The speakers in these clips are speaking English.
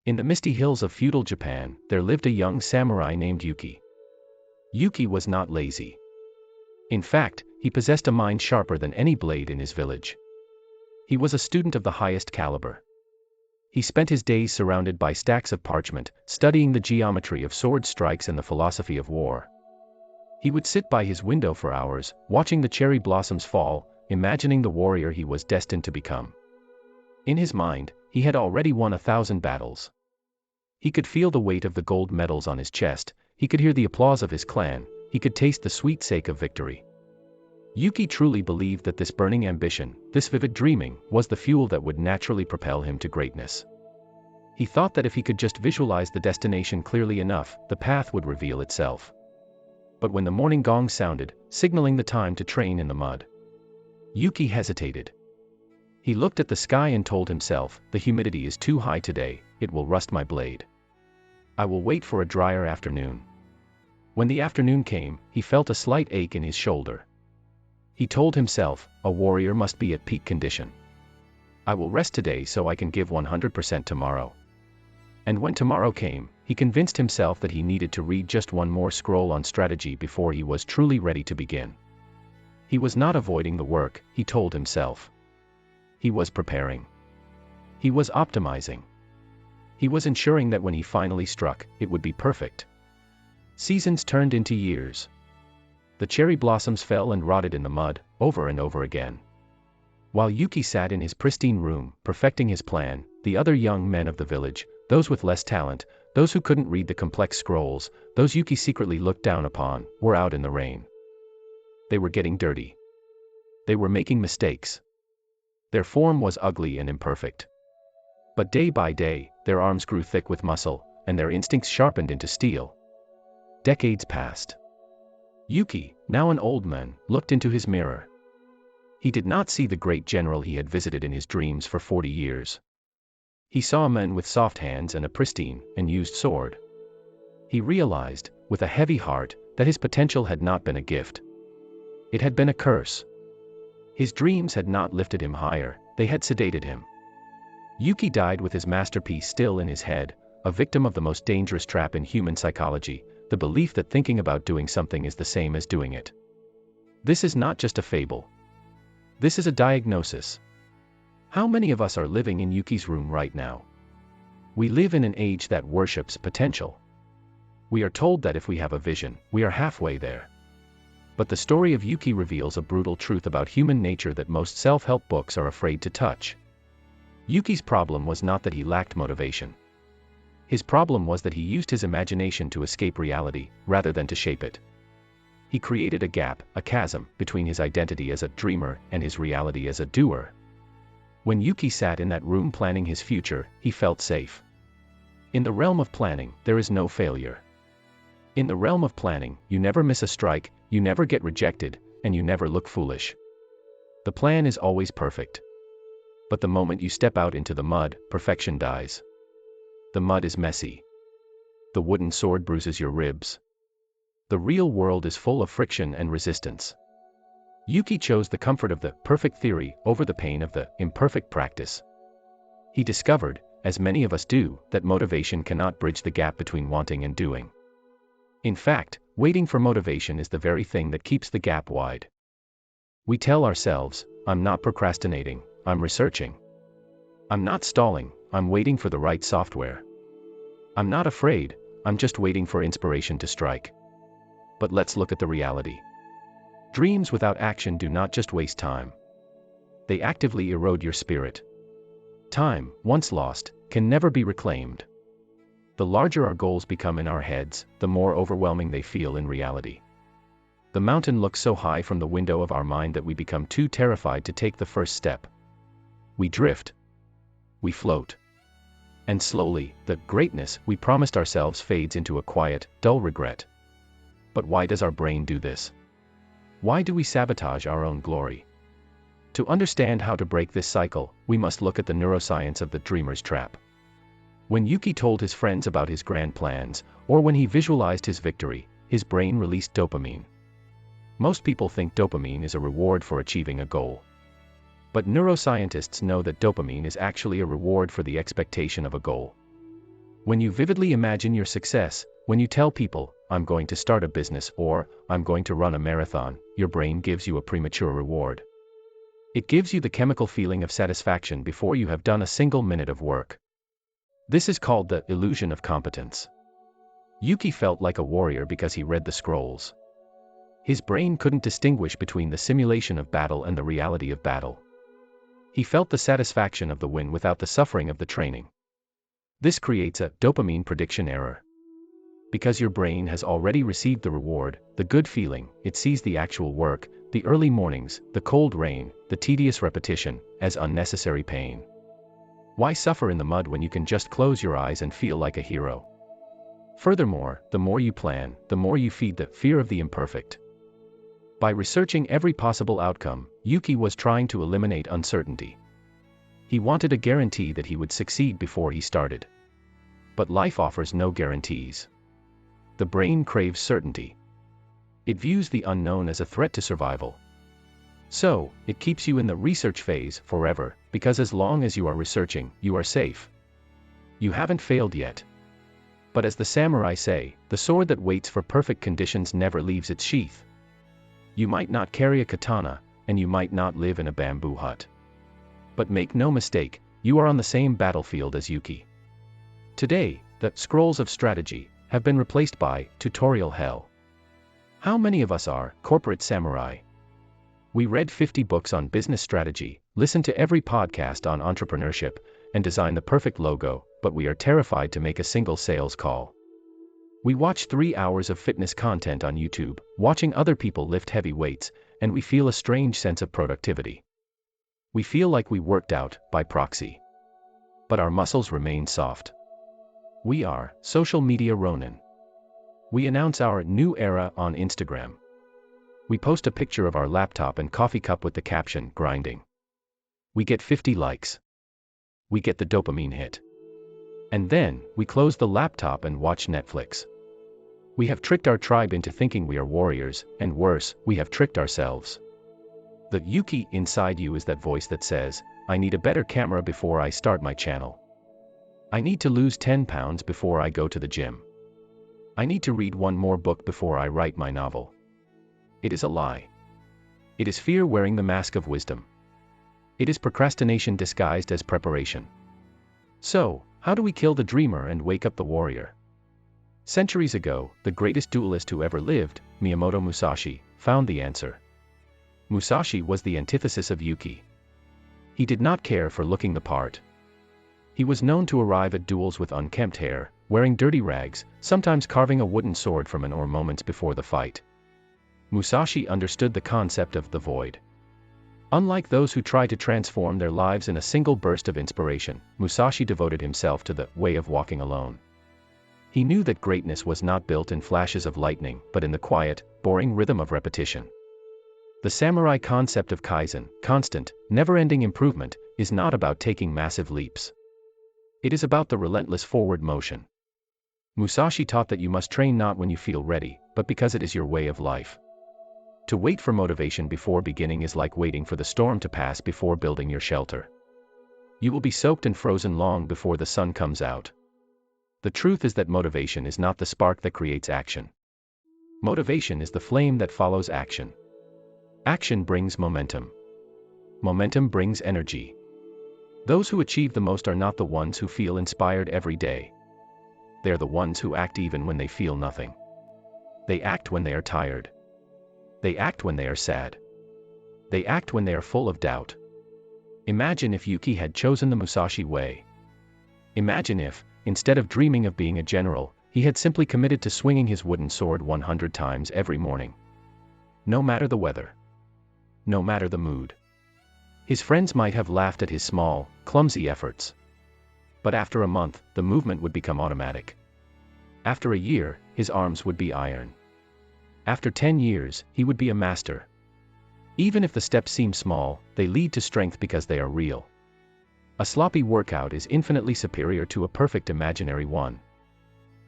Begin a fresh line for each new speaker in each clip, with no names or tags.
In the misty hills of feudal Japan, there lived a young samurai named Yuki. Yuki was not lazy. In fact, he possessed a mind sharper than any blade in his village. He was a student of the highest caliber. He spent his days surrounded by stacks of parchment, studying the geometry of sword strikes and the philosophy of war. He would sit by his window for hours, watching the cherry blossoms fall, imagining the warrior he was destined to become. In his mind, he had already won 1,000 battles. He could feel the weight of the gold medals on his chest, he could hear the applause of his clan, he could taste the sweet sake of victory. Yuki truly believed that this burning ambition, this vivid dreaming, was the fuel that would naturally propel him to greatness. He thought that if he could just visualize the destination clearly enough, the path would reveal itself. But when the morning gong sounded, signaling the time to train in the mud, Yuki hesitated. He looked at the sky and told himself, the humidity is too high today, it will rust my blade. I will wait for a drier afternoon. When the afternoon came, he felt a slight ache in his shoulder. He told himself, a warrior must be at peak condition. I will rest today so I can give 100% tomorrow. And when tomorrow came, he convinced himself that he needed to read just one more scroll on strategy before he was truly ready to begin. He was not avoiding the work, he told himself. He was preparing. He was optimizing. He was ensuring that when he finally struck, it would be perfect. Seasons turned into years. The cherry blossoms fell and rotted in the mud, over and over again. While Yuki sat in his pristine room, perfecting his plan, the other young men of the village, those with less talent, those who couldn't read the complex scrolls, those Yuki secretly looked down upon, were out in the rain. They were getting dirty. They were making mistakes. Their form was ugly and imperfect. But day by day, their arms grew thick with muscle, and their instincts sharpened into steel. Decades passed. Yuki, now an old man, looked into his mirror. He did not see the great general he had visited in his dreams for 40 years. He saw a man with soft hands and a pristine, unused sword. He realized, with a heavy heart, that his potential had not been a gift. It had been a curse. His dreams had not lifted him higher, they had sedated him. Yuki died with his masterpiece still in his head, a victim of the most dangerous trap in human psychology, the belief that thinking about doing something is the same as doing it. This is not just a fable. This is a diagnosis. How many of us are living in Yuki's room right now? We live in an age that worships potential. We are told that if we have a vision, we are halfway there. But the story of Yuki reveals a brutal truth about human nature that most self-help books are afraid to touch. Yuki's problem was not that he lacked motivation. His problem was that he used his imagination to escape reality, rather than to shape it. He created a gap, a chasm, between his identity as a dreamer and his reality as a doer. When Yuki sat in that room planning his future, he felt safe. In the realm of planning, there is no failure. In the realm of planning, you never miss a strike, you never get rejected, and you never look foolish. The plan is always perfect. But the moment you step out into the mud, perfection dies. The mud is messy. The wooden sword bruises your ribs. The real world is full of friction and resistance. Yuki chose the comfort of the perfect theory over the pain of the imperfect practice. He discovered, as many of us do, that motivation cannot bridge the gap between wanting and doing. In fact, waiting for motivation is the very thing that keeps the gap wide. We tell ourselves, I'm not procrastinating, I'm researching. I'm not stalling, I'm waiting for the right software. I'm not afraid, I'm just waiting for inspiration to strike. But let's look at the reality. Dreams without action do not just waste time. They actively erode your spirit. Time, once lost, can never be reclaimed. The larger our goals become in our heads, the more overwhelming they feel in reality. The mountain looks so high from the window of our mind that we become too terrified to take the first step. We drift. We float. And slowly, the greatness we promised ourselves fades into a quiet, dull regret. But why does our brain do this? Why do we sabotage our own glory? To understand how to break this cycle, we must look at the neuroscience of the dreamer's trap. When Yuki told his friends about his grand plans, or when he visualized his victory, his brain released dopamine. Most people think dopamine is a reward for achieving a goal. But neuroscientists know that dopamine is actually a reward for the expectation of a goal. When you vividly imagine your success, when you tell people, I'm going to start a business or I'm going to run a marathon, your brain gives you a premature reward. It gives you the chemical feeling of satisfaction before you have done a single minute of work. This is called the illusion of competence. Yuki felt like a warrior because he read the scrolls. His brain couldn't distinguish between the simulation of battle and the reality of battle. He felt the satisfaction of the win without the suffering of the training. This creates a dopamine prediction error. Because your brain has already received the reward, the good feeling, it sees the actual work, the early mornings, the cold rain, the tedious repetition, as unnecessary pain. Why suffer in the mud when you can just close your eyes and feel like a hero? Furthermore, the more you plan, the more you feed the fear of the imperfect. By researching every possible outcome, Yuki was trying to eliminate uncertainty. He wanted a guarantee that he would succeed before he started. But life offers no guarantees. The brain craves certainty. It views the unknown as a threat to survival. So, it keeps you in the research phase forever, because as long as you are researching, you are safe. You haven't failed yet. But as the samurai say, the sword that waits for perfect conditions never leaves its sheath. You might not carry a katana, and you might not live in a bamboo hut. But make no mistake, you are on the same battlefield as Yuki. Today, the scrolls of strategy have been replaced by tutorial hell. How many of us are corporate samurai? We read 50 books on business strategy, listened to every podcast on entrepreneurship, and designed the perfect logo, but we are terrified to make a single sales call. We watch 3 hours of fitness content on YouTube, watching other people lift heavy weights, and we feel a strange sense of productivity. We feel like we worked out, by proxy. But our muscles remain soft. We are social media Ronin. We announce our new era on Instagram. We post a picture of our laptop and coffee cup with the caption, grinding. We get 50 likes. We get the dopamine hit. And then, we close the laptop and watch Netflix. We have tricked our tribe into thinking we are warriors, and worse, we have tricked ourselves. The Yuki inside you is that voice that says, I need a better camera before I start my channel. I need to lose 10 pounds before I go to the gym. I need to read one more book before I write my novel. It is a lie. It is fear wearing the mask of wisdom. It is procrastination disguised as preparation. So, how do we kill the dreamer and wake up the warrior? Centuries ago, the greatest duelist who ever lived, Miyamoto Musashi, found the answer. Musashi was the antithesis of Yuki. He did not care for looking the part. He was known to arrive at duels with unkempt hair, wearing dirty rags, sometimes carving a wooden sword from an oar moments before the fight. Musashi understood the concept of the void. Unlike those who try to transform their lives in a single burst of inspiration, Musashi devoted himself to the way of walking alone. He knew that greatness was not built in flashes of lightning, but in the quiet, boring rhythm of repetition. The samurai concept of Kaizen, constant, never-ending improvement, is not about taking massive leaps. It is about the relentless forward motion. Musashi taught that you must train not when you feel ready, but because it is your way of life. To wait for motivation before beginning is like waiting for the storm to pass before building your shelter. You will be soaked and frozen long before the sun comes out. The truth is that motivation is not the spark that creates action. Motivation is the flame that follows action. Action brings momentum. Momentum brings energy. Those who achieve the most are not the ones who feel inspired every day. They are the ones who act even when they feel nothing. They act when they are tired. They act when they are sad. They act when they are full of doubt. Imagine if Yuki had chosen the Musashi way. Imagine if, instead of dreaming of being a general, he had simply committed to swinging his wooden sword 100 times every morning. No matter the weather. No matter the mood. His friends might have laughed at his small, clumsy efforts. But after a month, the movement would become automatic. After a year, his arms would be iron. After 10 years, he would be a master. Even if the steps seem small, they lead to strength because they are real. A sloppy workout is infinitely superior to a perfect imaginary one.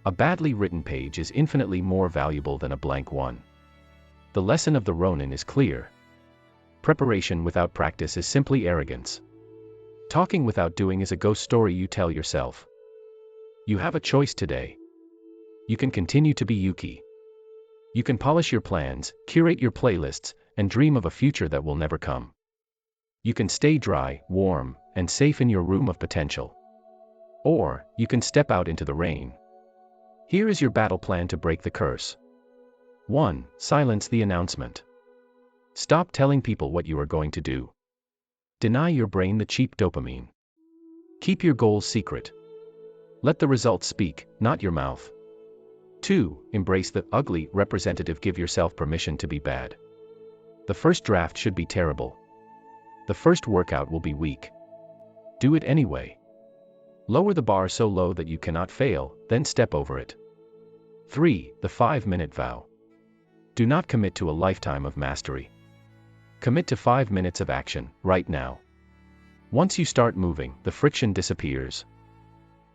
A badly written page is infinitely more valuable than a blank one. The lesson of the Ronin is clear. Preparation without practice is simply arrogance. Talking without doing is a ghost story you tell yourself. You have a choice today. You can continue to be Yuki. You can polish your plans, curate your playlists, and dream of a future that will never come. You can stay dry, warm, and safe in your room of potential. Or, you can step out into the rain. Here is your battle plan to break the curse. 1. Silence the announcement. Stop telling people what you are going to do. Deny your brain the cheap dopamine. Keep your goals secret. Let the results speak, not your mouth. 2. Embrace the ugly representative. Give yourself permission to be bad. The first draft should be terrible. The first workout will be weak. Do it anyway. Lower the bar so low that you cannot fail, then step over it. 3. The 5-minute vow. Do not commit to a lifetime of mastery. Commit to 5 minutes of action, right now. Once you start moving, the friction disappears.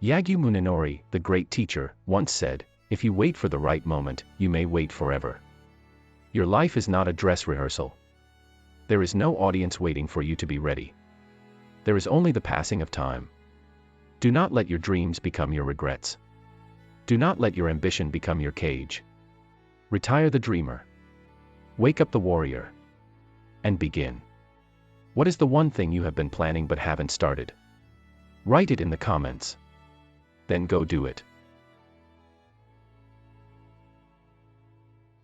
Yagyu Muninori, the great teacher, once said, if you wait for the right moment, you may wait forever. Your life is not a dress rehearsal. There is no audience waiting for you to be ready. There is only the passing of time. Do not let your dreams become your regrets. Do not let your ambition become your cage. Retire the dreamer. Wake up the warrior. And begin. What is the one thing you have been planning but haven't started? Write it in the comments. Then go do it.